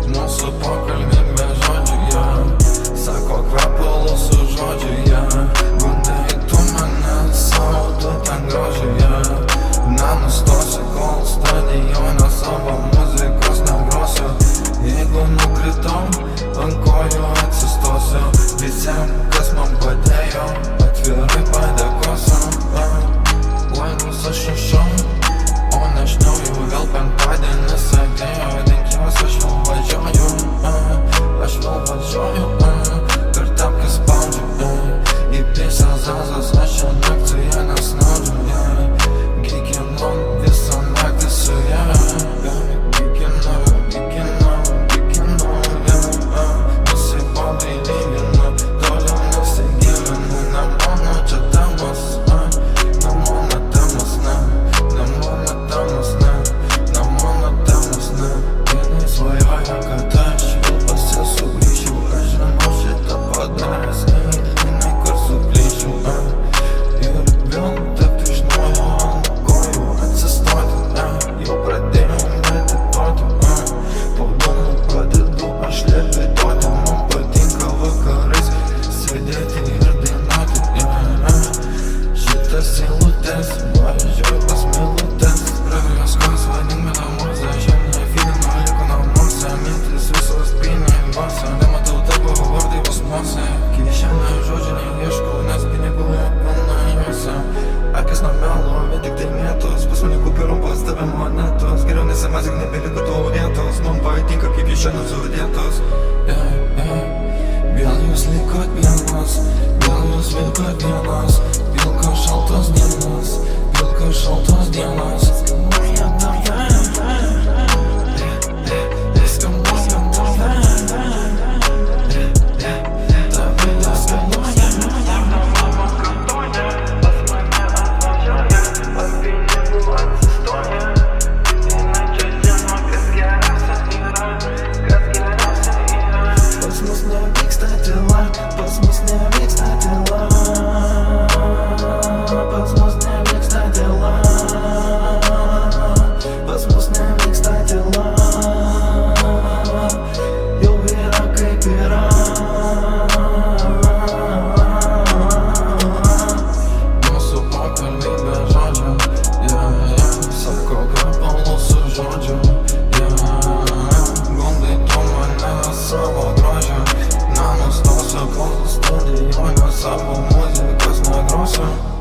Mūsų pokalbį be žodžių, sako kvepalus su žodžiu, gundai tu mane savo, tu ten grožiu, nenustosiu, kol stadione savo muzikos negrosiu. Jeigu nukritau, ant kojų atsistosiu, visiem, kas man padėjo, atvirai padėkosiu. Laimės aš šešau, o nežinau, jau vėl penktadienis atėjo, rinkimais aš vėl važiuoju, per tepkį spaudžiu, į pisę zazas, aš čia naktyje nesnaudžiu, gyginau visą naktį su ja, gyginau, nusibodai lyginu, toliau nesigilinu, ne mano čia temos, ne mano temos, ne mano temos, ne mano temos, ne. Jinai svajoja, kad aš vėl pas ją sugrįšiu, aš žinau šitą padaręs, jinai kur suplyšiu, ir vėl tapti iš naujo ant kojų atsistoti, jau pradėjau medituoti, po dūmų pradedu aš levituoti, man patinka vakarais sėdėti ir dainuoti, šitas eilutes, važiuoju pas milutes, praėjus kas vadink me namuose, šiandien filino liko namuose, mintis visos pinigose, nematau tavo vardai vosmuose, kišenė žodžių neieškau, nes pinigų pilna juose, akis nuo melo, bet tik tai mėtos, pas mane kupirų, pas tave monetos, geriau nesimazik, nebeliko tavo vietos, man patinka kaip iš šiandien sudėtos, vėl jūs likot vienos, vėl jūs vilkot dienos, pilkos šaltos dienos, pilkos šaltos dienos. Savo muzikos negrosiu.